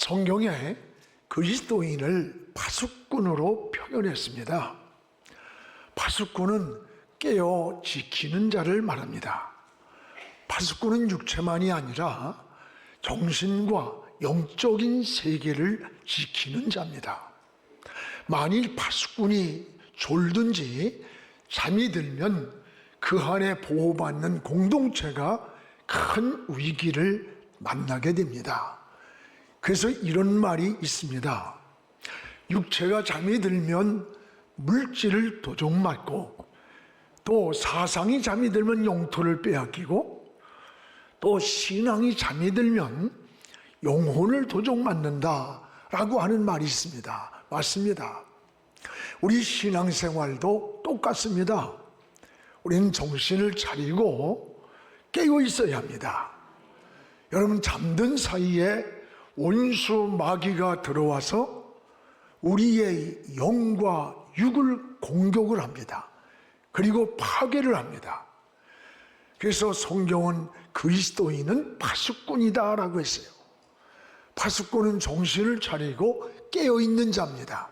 성경에 그리스도인을 파수꾼으로 표현했습니다. 파수꾼은 깨어 지키는 자를 말합니다. 파수꾼은 육체만이 아니라 정신과 영적인 세계를 지키는 자입니다. 만일 파수꾼이 졸든지 잠이 들면 그 안에 보호받는 공동체가 큰 위기를 만나게 됩니다. 그래서 이런 말이 있습니다. 육체가 잠이 들면 물질을 도적맞고, 또 사상이 잠이 들면 영토를 빼앗기고, 또 신앙이 잠이 들면 영혼을 도적맞는다라고 하는 말이 있습니다. 맞습니다. 우리 신앙생활도 똑같습니다. 우리는 정신을 차리고 깨어 있어야 합니다. 여러분, 잠든 사이에 원수 마귀가 들어와서 우리의 영과 육을 공격을 합니다. 그리고 파괴를 합니다. 그래서 성경은 그리스도인은 파수꾼이다라고 했어요. 파수꾼은 정신을 차리고 깨어있는 자입니다.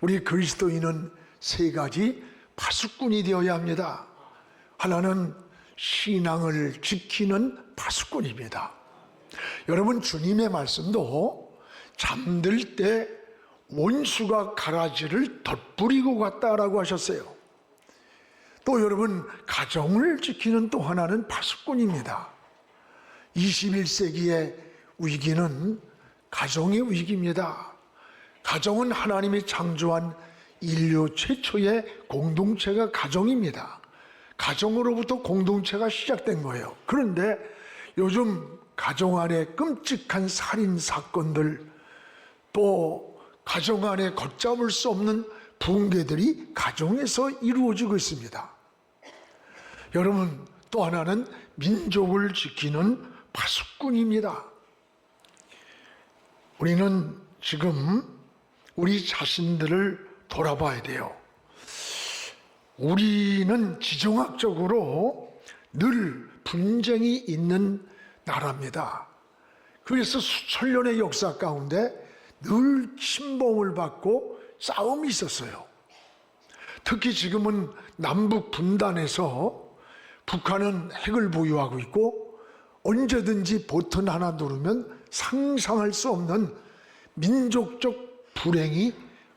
우리 그리스도인은 세 가지 파수꾼이 되어야 합니다. 하나는 신앙을 지키는 파수꾼입니다. 여러분, 주님의 말씀도 잠들 때 원수가 가라지를 덧부리고 갔다라고 하셨어요. 또 여러분, 가정을 지키는 또 하나는 파수꾼입니다. 21세기의 위기는 가정의 위기입니다. 가정은 하나님이 창조한 인류 최초의 공동체가 가정입니다. 가정으로부터 공동체가 시작된 거예요. 그런데 요즘 가정 안에 끔찍한 살인 사건들, 또 가정 안에 걷잡을 수 없는 붕괴들이 가정에서 이루어지고 있습니다. 여러분, 또 하나는 민족을 지키는 파수꾼입니다. 우리는 지금 우리 자신들을 돌아봐야 돼요. 우리는 지정학적으로 늘 분쟁이 있는 나라입니다. 그래서 수천 년의 역사 가운데 늘 침범을 받고 싸움이 있었어요. 특히 지금은 남북 분단에서 북한은 핵을 보유하고 있고, 언제든지 버튼 하나 누르면 상상할 수 없는 민족적 불행이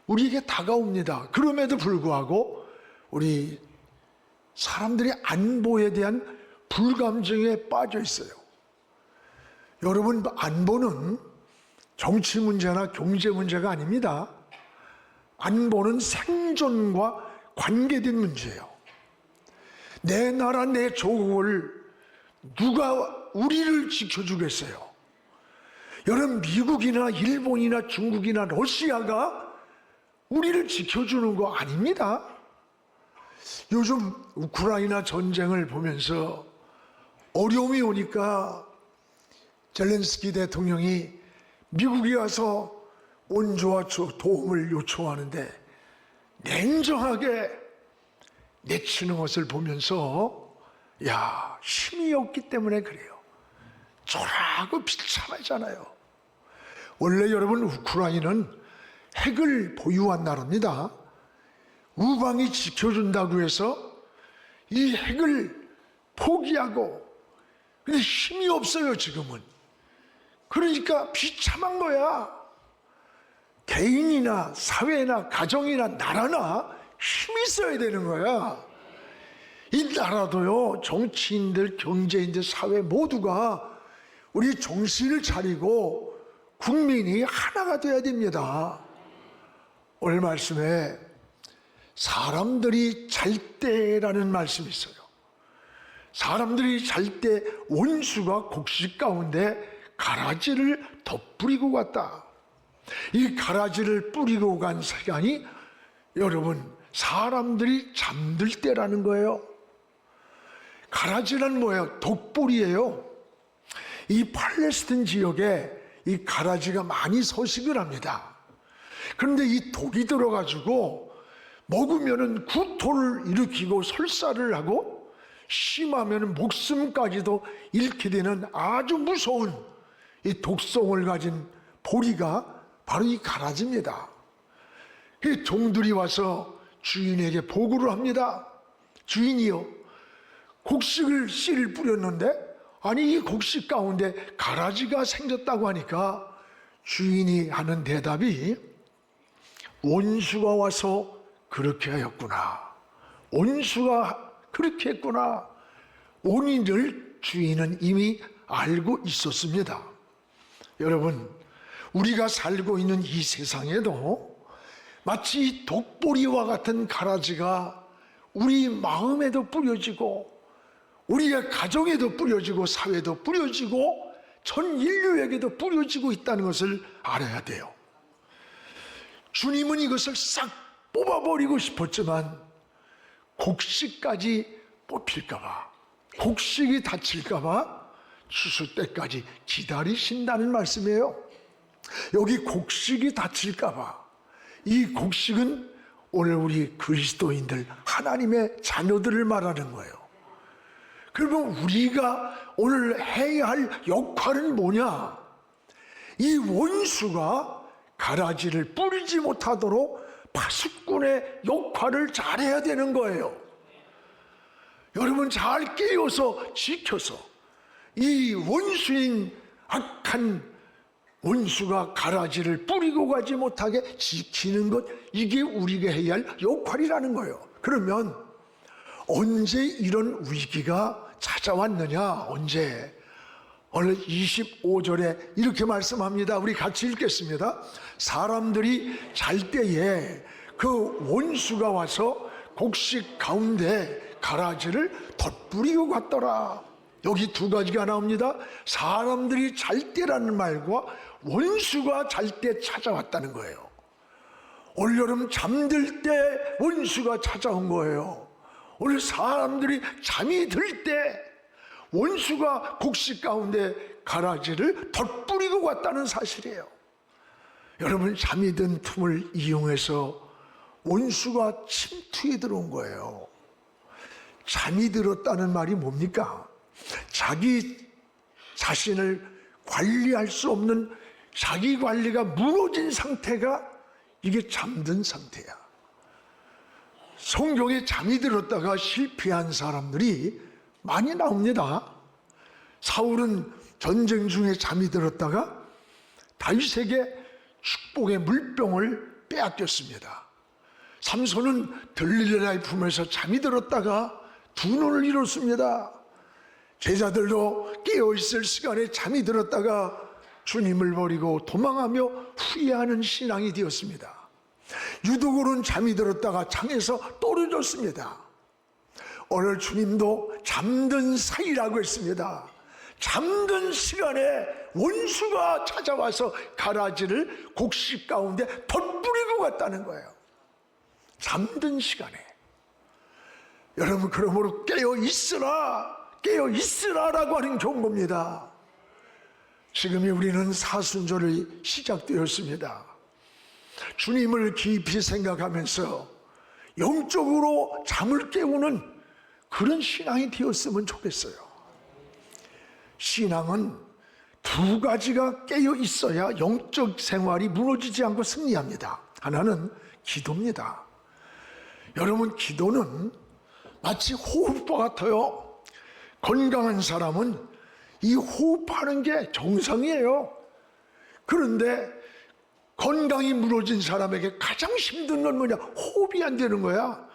우리에게 다가옵니다. 그럼에도 불구하고 우리 사람들이 안보에 대한 불감증에 빠져 있어요. 여러분, 안보는 정치 문제나 경제 문제가 아닙니다. 안보는 생존과 관계된 문제예요. 내 나라, 내 조국을 누가 우리를 지켜주겠어요? 여러분, 미국이나 일본이나 중국이나 러시아가 우리를 지켜주는 거 아닙니다. 요즘 우크라이나 전쟁을 보면서 어려움이 오니까 젤렌스키 대통령이 미국에 와서 원조와 도움을 요청하는데 냉정하게 내치는 것을 보면서, 야, 힘이 없기 때문에 그래요. 저라고 비참하잖아요. 원래 여러분, 우크라이나는 핵을 보유한 나라입니다. 우방이 지켜준다고 해서 이 핵을 포기하고, 근데 힘이 없어요, 지금은. 그러니까 비참한 거야. 개인이나 사회나 가정이나 나라나 힘이 있어야 되는 거야. 이 나라도요, 정치인들, 경제인들, 사회 모두가 우리 정신을 차리고 국민이 하나가 돼야 됩니다. 오늘 말씀에 사람들이 잘 때라는 말씀이 있어요. 사람들이 잘 때 원수가 곡식 가운데 가라지를 덧뿌리고 갔다. 이 가라지를 뿌리고 간 시간이 여러분, 사람들이 잠들 때라는 거예요. 가라지란 뭐예요? 독불이에요. 이 팔레스틴 지역에 이 가라지가 많이 서식을 합니다. 그런데 이 독이 들어가지고 먹으면은 구토를 일으키고 설사를 하고, 심하면 목숨까지도 잃게 되는 아주 무서운 이 독성을 가진 보리가 바로 이 가라지입니다. 그 종들이 와서 주인에게 보고를 합니다. 주인이요, 곡식을 씨를 뿌렸는데 아니 이 곡식 가운데 가라지가 생겼다고 하니까 주인이 하는 대답이 원수가 와서 그렇게 하였구나. 원수가 그렇게 했구나. 원인을 주인은 이미 알고 있었습니다. 여러분, 우리가 살고 있는 이 세상에도 마치 독보리와 같은 가라지가 우리 마음에도 뿌려지고 우리의 가정에도 뿌려지고 사회에도 뿌려지고 전 인류에게도 뿌려지고 있다는 것을 알아야 돼요. 주님은 이것을 싹 뽑아버리고 싶었지만 곡식까지 뽑힐까봐, 곡식이 다칠까봐 추수 때까지 기다리신다는 말씀이에요. 여기 곡식이 다칠까봐, 이 곡식은 오늘 우리 그리스도인들, 하나님의 자녀들을 말하는 거예요. 그러면 우리가 오늘 해야 할 역할은 뭐냐? 이 원수가 가라지를 뿌리지 못하도록 파수꾼의 역할을 잘해야 되는 거예요. 여러분, 잘 깨워서 지켜서 이 원수인 악한 원수가 가라지를 뿌리고 가지 못하게 지키는 것, 이게 우리가 해야 할 역할이라는 거예요. 그러면 언제 이런 위기가 찾아왔느냐? 언제? 오늘 25절에 이렇게 말씀합니다. 우리 같이 읽겠습니다. 사람들이 잘 때에 그 원수가 와서 곡식 가운데 가라지를 덧뿌리고 갔더라. 여기 두 가지가 나옵니다. 사람들이 잘 때라는 말과 원수가 잘 때 찾아왔다는 거예요. 올여름 잠들 때 원수가 찾아온 거예요. 오늘 사람들이 잠이 들 때 원수가 곡식 가운데 가라지를 덧뿌리고 갔다는 사실이에요. 여러분, 잠이 든 틈을 이용해서 원수가 침투해 들어온 거예요. 잠이 들었다는 말이 뭡니까? 자기 자신을 관리할 수 없는 자기 관리가 무너진 상태가 이게 잠든 상태야. 성경에 잠이 들었다가 실패한 사람들이 많이 나옵니다. 사울은 전쟁 중에 잠이 들었다가 다윗에게 축복의 물병을 빼앗겼습니다. 삼손은 들릴라의 품에서 잠이 들었다가 두 눈을 잃었습니다. 제자들도 깨어있을 시간에 잠이 들었다가 주님을 버리고 도망하며 후회하는 신앙이 되었습니다. 유독으로는 잠이 들었다가 창에서 떨어졌습니다. 오늘 주님도 잠든 사이라고 했습니다. 잠든 시간에 원수가 찾아와서 가라지를 곡식 가운데 덧뿌리고 갔다는 거예요. 잠든 시간에. 여러분, 그러므로 깨어있으라라고 하는 경고입니다. 지금이 우리는 사순절이 시작되었습니다. 주님을 깊이 생각하면서 영적으로 잠을 깨우는 그런 신앙이 되었으면 좋겠어요. 신앙은 두 가지가 깨어 있어야 영적 생활이 무너지지 않고 승리합니다. 하나는 기도입니다. 여러분, 기도는 마치 호흡과 같아요. 건강한 사람은 이 호흡하는 게 정상이에요. 그런데 건강이 무너진 사람에게 가장 힘든 건 뭐냐? 호흡이 안 되는 거야.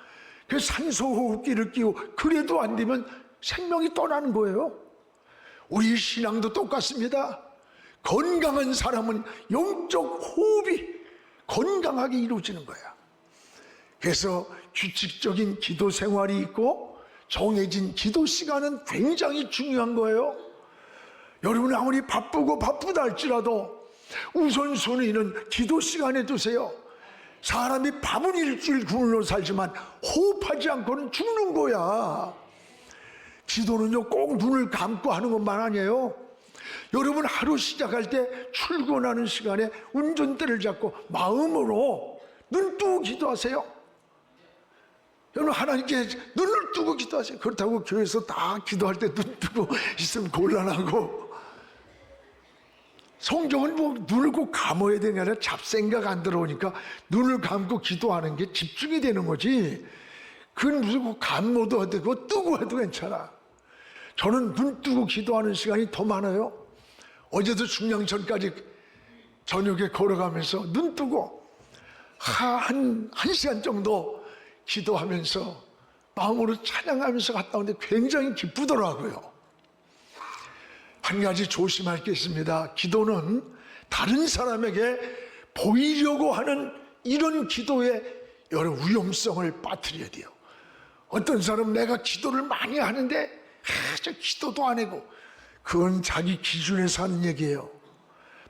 그래서 산소호흡기를 끼고 그래도 안 되면 생명이 떠나는 거예요. 우리 신앙도 똑같습니다. 건강한 사람은 영적 호흡이 건강하게 이루어지는 거야. 그래서 규칙적인 기도 생활이 있고 정해진 기도 시간은 굉장히 중요한 거예요. 여러분, 아무리 바쁘다 할지라도 우선순위는 기도 시간에 두세요. 사람이 밥은 일주일 굶으로 살지만 호흡하지 않고는 죽는 거야. 기도는요, 꼭 눈을 감고 하는 것만 아니에요. 여러분, 하루 시작할 때 출근하는 시간에 운전대를 잡고 마음으로 눈 뜨고 기도하세요. 여러분, 하나님께 눈을 뜨고 기도하세요. 그렇다고 교회에서 다 기도할 때 눈 뜨고 있으면 곤란하고, 성경은 뭐 눈을 꼭 감아야 되는 게 아니라 잡생각 안 들어오니까 눈을 감고 기도하는 게 집중이 되는 거지. 그건 무슨 꼭 감모도 되고 뜨고 해도 괜찮아. 저는 눈 뜨고 기도하는 시간이 더 많아요. 어제도 중량천까지 저녁에 걸어가면서 눈 뜨고 한 시간 정도 기도하면서 마음으로 찬양하면서 갔다 오는데 굉장히 기쁘더라고요. 한 가지 조심할 게 있습니다. 기도는 다른 사람에게 보이려고 하는 이런 기도에 여러 위험성을 빠뜨려야 돼요. 어떤 사람은 내가 기도를 많이 하는데 저 기도도 안 하고, 그건 자기 기준에서 하는 얘기예요.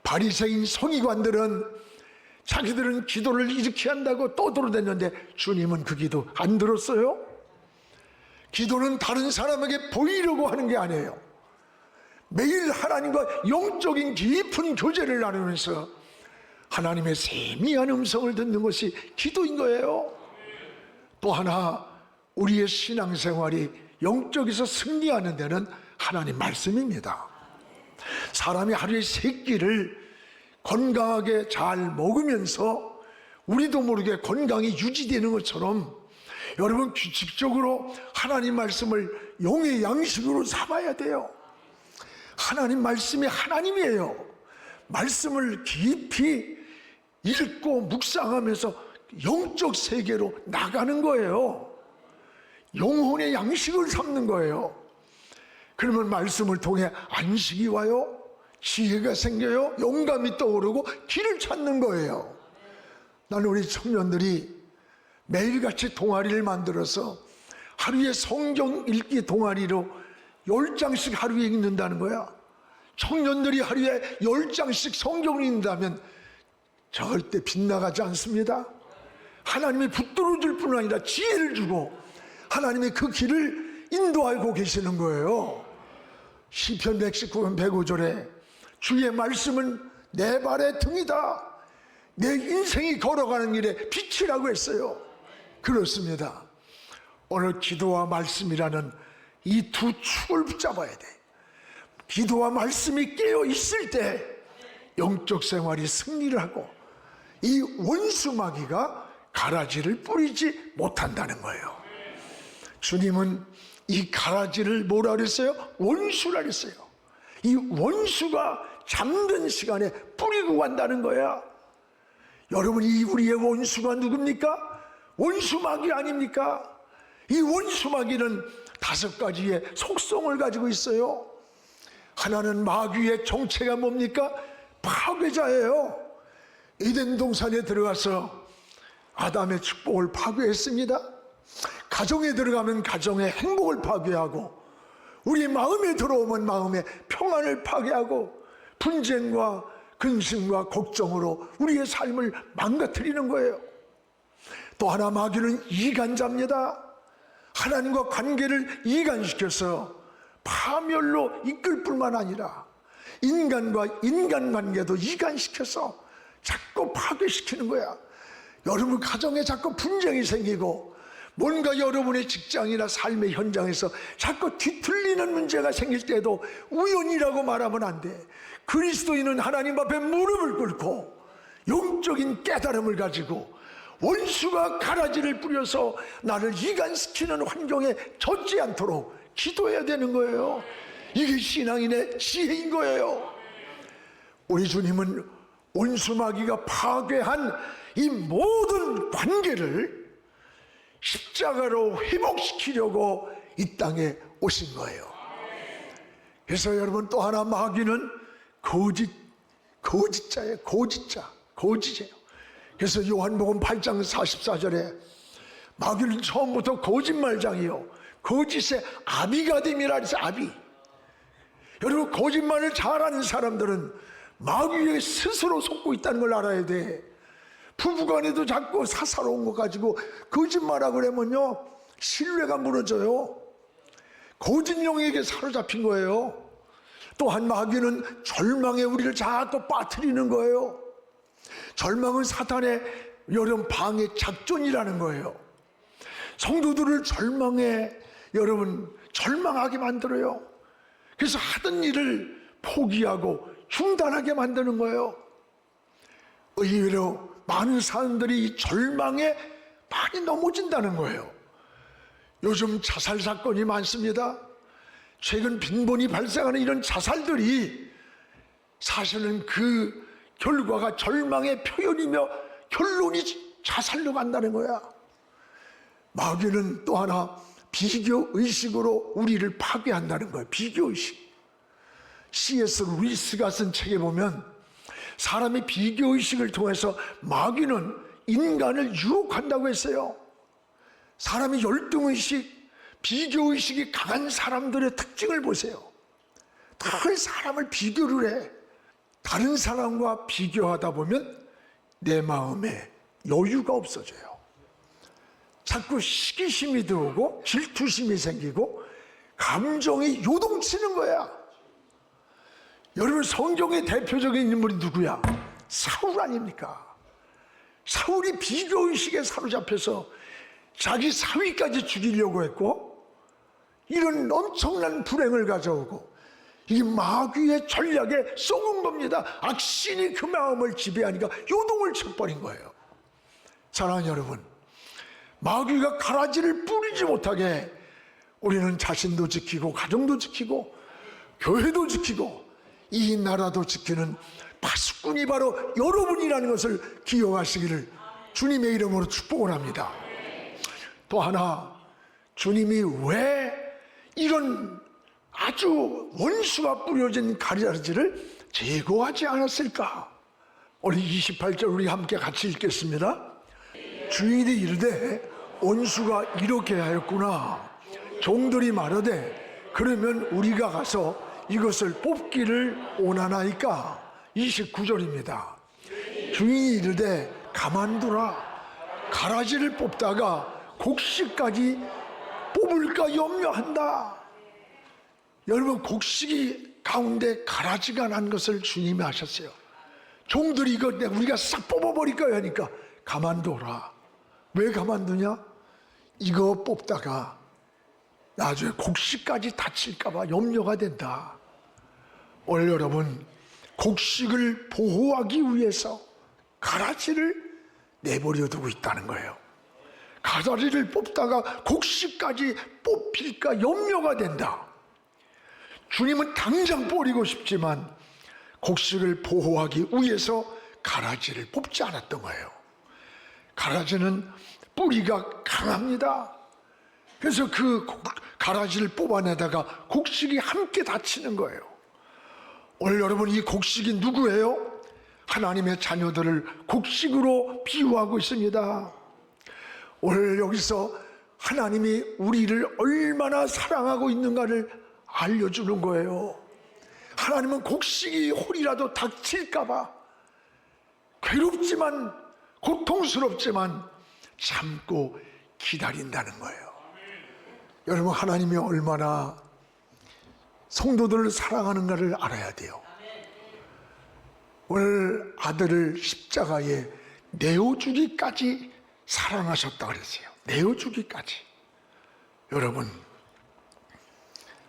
바리새인 서기관들은 자기들은 기도를 이렇게 한다고 떠들어댔는데 주님은 그 기도 안 들었어요? 기도는 다른 사람에게 보이려고 하는 게 아니에요. 매일 하나님과 영적인 깊은 교제를 나누면서 하나님의 세미한 음성을 듣는 것이 기도인 거예요. 또 하나, 우리의 신앙생활이 영적에서 승리하는 데는 하나님 말씀입니다. 사람이 하루에 3끼를 건강하게 잘 먹으면서 우리도 모르게 건강이 유지되는 것처럼 여러분 규칙적으로 하나님 말씀을 영의 양식으로 삼아야 돼요. 하나님 말씀이 하나님이에요. 말씀을 깊이 읽고 묵상하면서 영적 세계로 나가는 거예요. 영혼의 양식을 삼는 거예요. 그러면 말씀을 통해 안식이 와요, 지혜가 생겨요, 영감이 떠오르고 길을 찾는 거예요. 나는 우리 청년들이 매일같이 동아리를 만들어서 하루에 성경 읽기 동아리로 10장씩 하루에 읽는다는 거야. 청년들이 하루에 10장씩 성경을 읽는다면 절대 빗나가지 않습니다. 하나님이 붙들어 줄 뿐 아니라 지혜를 주고 하나님의 그 길을 인도하고 계시는 거예요. 시편 119편 105절에 주의 말씀은 내 발의 등이다, 내 인생이 걸어가는 길에 빛이라고 했어요. 그렇습니다. 오늘 기도와 말씀이라는 이 두 축을 붙잡아야 돼. 기도와 말씀이 깨어 있을 때 영적 생활이 승리를 하고 이 원수마귀가 가라지를 뿌리지 못한다는 거예요. 주님은 이 가라지를 뭐라 그랬어요? 원수라 그랬어요. 이 원수가 잠든 시간에 뿌리고 간다는 거야. 여러분, 이 우리의 원수가 누굽니까? 원수마귀 아닙니까? 이 원수마귀는 5가지의 속성을 가지고 있어요. 하나는 마귀의 정체가 뭡니까? 파괴자예요. 에덴 동산에 들어가서 아담의 축복을 파괴했습니다. 가정에 들어가면 가정의 행복을 파괴하고, 우리 마음에 들어오면 마음의 평안을 파괴하고, 분쟁과 근심과 걱정으로 우리의 삶을 망가뜨리는 거예요. 또 하나, 마귀는 이간자입니다. 하나님과 관계를 이간시켜서 파멸로 이끌 뿐만 아니라 인간과 인간관계도 이간시켜서 자꾸 파괴시키는 거야. 여러분 가정에 자꾸 분쟁이 생기고, 뭔가 여러분의 직장이나 삶의 현장에서 자꾸 뒤틀리는 문제가 생길 때도 우연이라고 말하면 안 돼. 그리스도인은 하나님 앞에 무릎을 꿇고 영적인 깨달음을 가지고 원수가 가라지를 뿌려서 나를 이간시키는 환경에 젖지 않도록 기도해야 되는 거예요. 이게 신앙인의 지혜인 거예요. 우리 주님은 원수마귀가 파괴한 이 모든 관계를 십자가로 회복시키려고 이 땅에 오신 거예요. 그래서 여러분, 또 하나, 마귀는 거짓자예요. 거짓이에요. 그래서 요한복음 8장 44절에 마귀는 처음부터 거짓말장이요, 거짓의 아비가 됨이라 해서 아비. 여러분, 거짓말을 잘하는 사람들은 마귀에 스스로 속고 있다는 걸 알아야 돼. 부부간에도 자꾸 사사로운 거 가지고 거짓말하고 그러면요, 신뢰가 무너져요. 거짓령에게 사로잡힌 거예요. 또한 마귀는 절망에 우리를 자꾸 빠뜨리는 거예요. 절망은 사탄의 여러분 방해 작전이라는 거예요. 성도들을 절망하게 만들어요. 그래서 하던 일을 포기하고 중단하게 만드는 거예요. 의외로 많은 사람들이 절망에 많이 넘어진다는 거예요. 요즘 자살 사건이 많습니다. 최근 빈번히 발생하는 이런 자살들이 사실은 그 결과가 절망의 표현이며 결론이 자살로 간다는 거야. 마귀는 또 하나 비교의식으로 우리를 파괴한다는 거예요. 비교의식. C.S. 루이스가 쓴 책에 보면 사람의 비교의식을 통해서 마귀는 인간을 유혹한다고 했어요. 사람의 열등의식, 비교의식이 강한 사람들의 특징을 보세요. 늘 사람을 비교를 해. 다른 사람과 비교하다 보면 내 마음에 여유가 없어져요. 자꾸 시기심이 들어오고 질투심이 생기고 감정이 요동치는 거야. 여러분, 성경의 대표적인 인물이 누구야? 사울 아닙니까? 사울이 비교의식에 사로잡혀서 자기 사위까지 죽이려고 했고, 이런 엄청난 불행을 가져오고, 이 마귀의 전략에 쏘은 겁니다. 악신이 그 마음을 지배하니까 요동을 쳐버린 거예요. 사랑하는 여러분, 마귀가 가라지를 뿌리지 못하게 우리는 자신도 지키고 가정도 지키고 교회도 지키고 이 나라도 지키는 파수꾼이 바로 여러분이라는 것을 기억하시기를 주님의 이름으로 축복을 합니다. 또 하나, 주님이 왜 이런 아주 원수가 뿌려진 가라지를 제거하지 않았을까? 오늘 28절 우리 함께 같이 읽겠습니다. 주인이 이르되 원수가 이렇게 하였구나. 종들이 말하되 그러면 우리가 가서 이것을 뽑기를 원하나이까? 29절입니다. 주인이 이르되 가만두라. 가라지를 뽑다가 곡식까지 뽑을까 염려한다. 여러분, 곡식이 가운데 가라지가 난 것을 주님이 하셨어요. 종들이 이거 우리가 싹 뽑아버릴 거야 하니까 가만둬라. 왜 가만두냐? 이거 뽑다가 나중에 곡식까지 다칠까봐 염려가 된다. 오늘 여러분, 곡식을 보호하기 위해서 가라지를 내버려 두고 있다는 거예요. 가라지를 뽑다가 곡식까지 뽑힐까 염려가 된다. 주님은 당장 버리고 싶지만 곡식을 보호하기 위해서 가라지를 뽑지 않았던 거예요. 가라지는 뿌리가 강합니다. 그래서 그 가라지를 뽑아내다가 곡식이 함께 다치는 거예요. 오늘 여러분, 이 곡식이 누구예요? 하나님의 자녀들을 곡식으로 비유하고 있습니다. 오늘 여기서 하나님이 우리를 얼마나 사랑하고 있는가를 알려주는 거예요. 하나님은 곡식이 홀이라도 닥칠까봐 괴롭지만 고통스럽지만 참고 기다린다는 거예요. 여러분, 하나님이 얼마나 성도들을 사랑하는가를 알아야 돼요. 오늘 아들을 십자가에 내어주기까지 사랑하셨다 그랬어요. 내어주기까지. 여러분,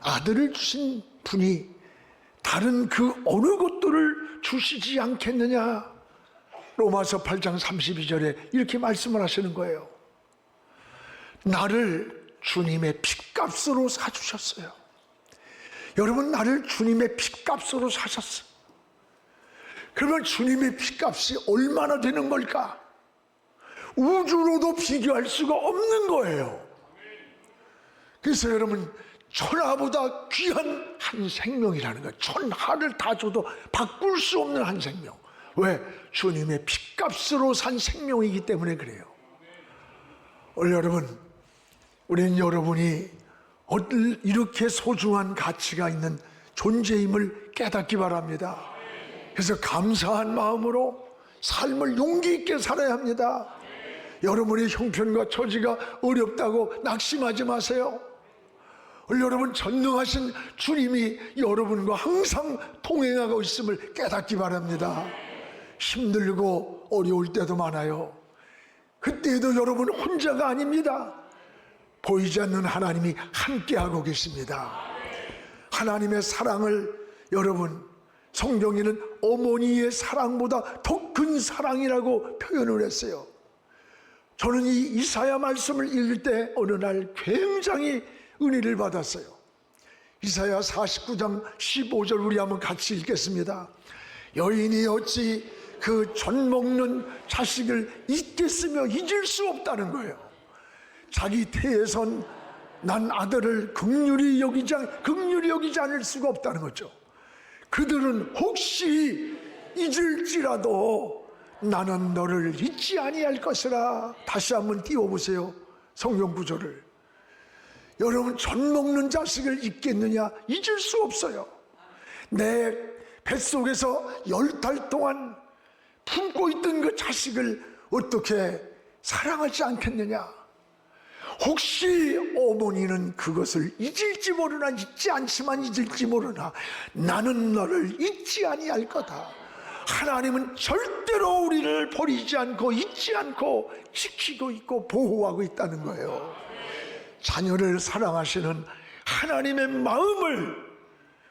아들을 주신 분이 다른 그 어느 것들을 주시지 않겠느냐? 로마서 8장 32절에 이렇게 말씀을 하시는 거예요. 나를 주님의 핏값으로 사주셨어요. 여러분, 나를 주님의 핏값으로 사셨어요. 그러면 주님의 핏값이 얼마나 되는 걸까? 우주로도 비교할 수가 없는 거예요. 그래서 여러분, 천하보다 귀한 한 생명이라는 거예요. 천하를 다 줘도 바꿀 수 없는 한 생명. 왜? 주님의 핏값으로 산 생명이기 때문에 그래요. 오늘 여러분, 우리는 여러분이 이렇게 소중한 가치가 있는 존재임을 깨닫기 바랍니다. 그래서 감사한 마음으로 삶을 용기 있게 살아야 합니다. 여러분의 형편과 처지가 어렵다고 낙심하지 마세요. 여러분, 전능하신 주님이 여러분과 항상 동행하고 있음을 깨닫기 바랍니다. 힘들고 어려울 때도 많아요. 그때에도 여러분 혼자가 아닙니다. 보이지 않는 하나님이 함께하고 계십니다. 하나님의 사랑을 여러분 성경에는 어머니의 사랑보다 더 큰 사랑이라고 표현을 했어요. 저는 이 이사야 말씀을 읽을 때 어느 날 굉장히 은혜를 받았어요. 이사야 49장 15절 우리 한번 같이 읽겠습니다. 여인이 어찌 그 젖 먹는 자식을 잊겠으며 잊을 수 없다는 거예요. 자기 태에선 난 아들을 긍휼히 여기지 않을 수가 없다는 거죠. 그들은 혹시 잊을지라도 나는 너를 잊지 아니할 것이라. 다시 한번 띄워보세요. 성경 구절을. 여러분, 젖 먹는 자식을 잊겠느냐? 잊을 수 없어요. 내 뱃속에서 10달 동안 품고 있던 그 자식을 어떻게 사랑하지 않겠느냐? 혹시 어머니는 그것을 잊을지 모르나, 잊지 않지만 잊을지 모르나 나는 너를 잊지 아니할 거다. 하나님은 절대로 우리를 버리지 않고 잊지 않고 지키고 있고 보호하고 있다는 거예요. 자녀를 사랑하시는 하나님의 마음을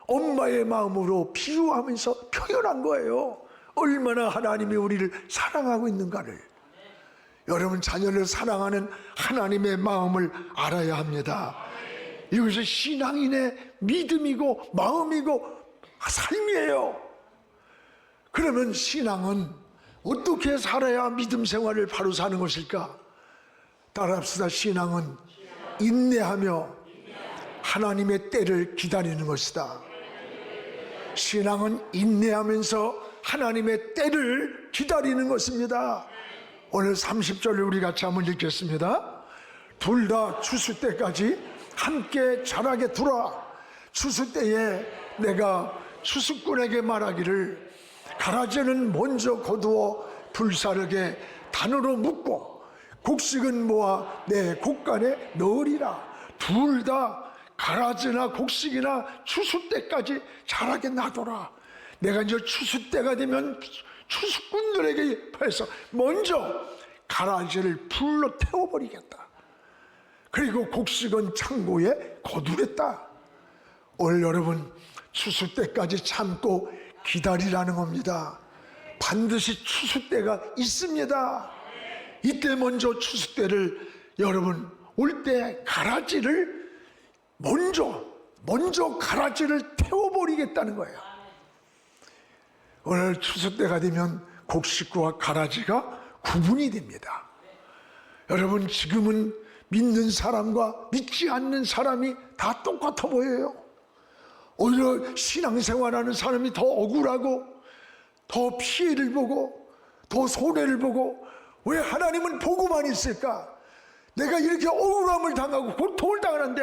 엄마의 마음으로 비유하면서 표현한 거예요. 얼마나 하나님이 우리를 사랑하고 있는가를. 여러분, 자녀를 사랑하는 하나님의 마음을 알아야 합니다. 이것이 신앙인의 믿음이고 마음이고 삶이에요. 그러면 신앙은 어떻게 살아야 믿음 생활을 바로 사는 것일까? 따라합시다. 신앙은 인내하며 하나님의 때를 기다리는 것이다. 신앙은 인내하면서 하나님의 때를 기다리는 것입니다. 오늘 30절을 우리 같이 한번 읽겠습니다. 둘 다 추수 때까지 함께 자라게 두라. 추수 때에 내가 추수꾼에게 말하기를 가라지는 먼저 거두어 불사르게 단으로 묶고 곡식은 모아 내 곡간에 넣으리라. 둘 다 가라지나 곡식이나 추수 때까지 자라게 놔둬라. 내가 이제 추수 때가 되면 추수꾼들에게 해서 먼저 가라지를 불로 태워버리겠다. 그리고 곡식은 창고에 거두겠다. 오늘 여러분, 추수 때까지 참고 기다리라는 겁니다. 반드시 추수 때가 있습니다. 이때 먼저 추수 때를, 여러분 올 때 가라지를 먼저 가라지를 태워버리겠다는 거예요. 오늘 추수 때가 되면 곡식과 가라지가 구분이 됩니다. 여러분, 지금은 믿는 사람과 믿지 않는 사람이 다 똑같아 보여요. 오히려 신앙생활하는 사람이 더 억울하고 더 피해를 보고 더 손해를 보고, 왜 하나님은 보고만 있을까? 내가 이렇게 억울함을 당하고 고통을 당하는데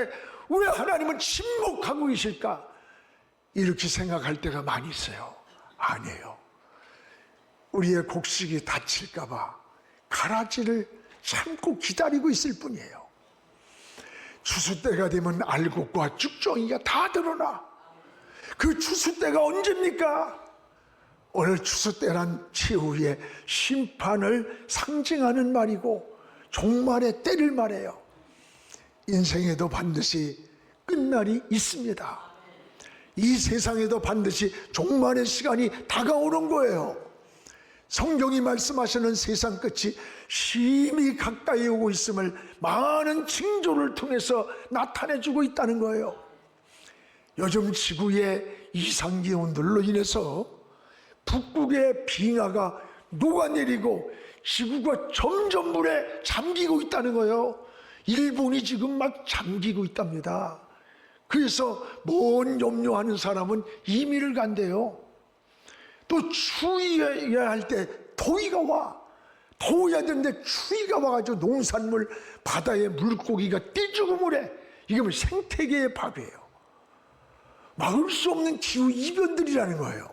왜 하나님은 침묵하고 계실까? 이렇게 생각할 때가 많이 있어요. 아니에요. 우리의 곡식이 다칠까 봐 가라지를 참고 기다리고 있을 뿐이에요. 추수 때가 되면 알곡과 쭉정이가 다 드러나. 그 추수 때가 언제입니까? 오늘 추수 때란 최후의 심판을 상징하는 말이고 종말의 때를 말해요. 인생에도 반드시 끝날이 있습니다. 이 세상에도 반드시 종말의 시간이 다가오는 거예요. 성경이 말씀하시는 세상 끝이 심히 가까이 오고 있음을 많은 징조를 통해서 나타내주고 있다는 거예요. 요즘 지구의 이상기온들로 인해서 북극의 빙하가 녹아내리고 지구가 점점 물에 잠기고 있다는 거예요. 일본이 지금 막 잠기고 있답니다. 그래서 뭔 염려하는 사람은 이민을 간대요. 또 추위해야 할 때 더위가 와. 더워야 되는데 추위가 와가지고 농산물, 바다의 물고기가 떼죽음을 해. 이게 뭐 생태계의 밥이에요. 막을 수 없는 기후 이변들이라는 거예요.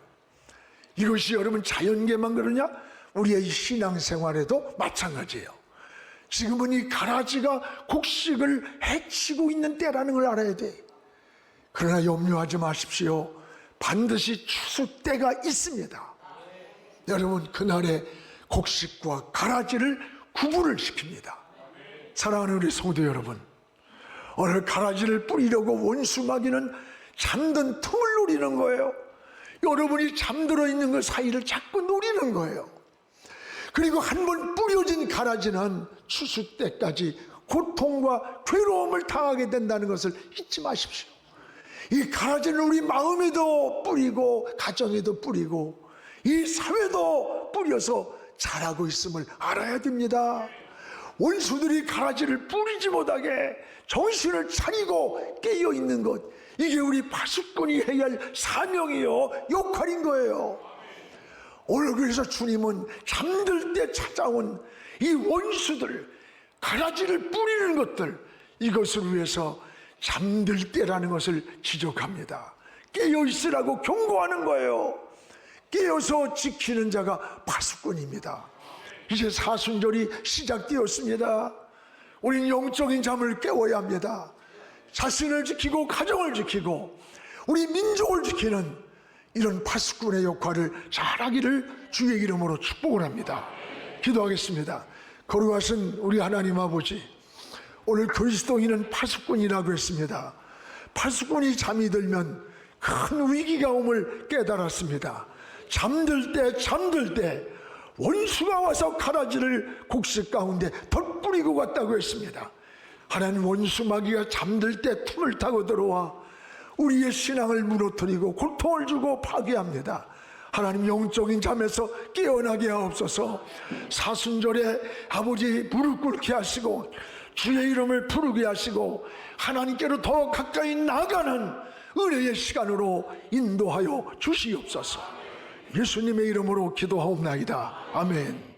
이것이 여러분 자연계만 그러냐? 우리의 신앙생활에도 마찬가지예요. 지금은 이 가라지가 곡식을 해치고 있는 때라는 걸 알아야 돼. 그러나 염려하지 마십시오. 반드시 추수 때가 있습니다. 여러분, 그날에 곡식과 가라지를 구분을 시킵니다. 사랑하는 우리 성도 여러분, 오늘 가라지를 뿌리려고 원수마귀는 잠든 틈을 노리는 거예요. 여러분이 잠들어 있는 그 사이를 자꾸 노리는 거예요. 그리고 한번 뿌려진 가라지는 추수 때까지 고통과 괴로움을 당하게 된다는 것을 잊지 마십시오. 이 가라지는 우리 마음에도 뿌리고 가정에도 뿌리고 이 사회도 뿌려서 자라고 있음을 알아야 됩니다. 원수들이 가라지를 뿌리지 못하게 정신을 차리고 깨어있는 것, 이게 우리 파수꾼이 해야 할 사명이요 역할인 거예요. 오늘 그래서 주님은 잠들 때 찾아온 이 원수들, 가라지를 뿌리는 것들, 이것을 위해서 잠들 때라는 것을 지적합니다. 깨어있으라고 경고하는 거예요. 깨어서 지키는 자가 파수꾼입니다. 이제 사순절이 시작되었습니다. 우리는 영적인 잠을 깨워야 합니다. 자신을 지키고 가정을 지키고 우리 민족을 지키는 이런 파수꾼의 역할을 잘하기를 주의 이름으로 축복을 합니다. 기도하겠습니다. 거룩하신 우리 하나님 아버지, 오늘 그리스도인은 파수꾼이라고 했습니다. 파수꾼이 잠이 들면 큰 위기가 옴을 깨달았습니다. 잠들 때 원수가 와서 가라지를 곡식 가운데 덧뿌리고 갔다고 했습니다. 하나님, 원수 마귀가 잠들 때 틈을 타고 들어와 우리의 신앙을 무너뜨리고 고통을 주고 파괴합니다. 하나님, 영적인 잠에서 깨어나게 하옵소서. 사순절에 아버지 무릎 꿇게 하시고 주의 이름을 부르게 하시고 하나님께로 더 가까이 나가는 은혜의 시간으로 인도하여 주시옵소서. 예수님의 이름으로 기도하옵나이다. 아멘.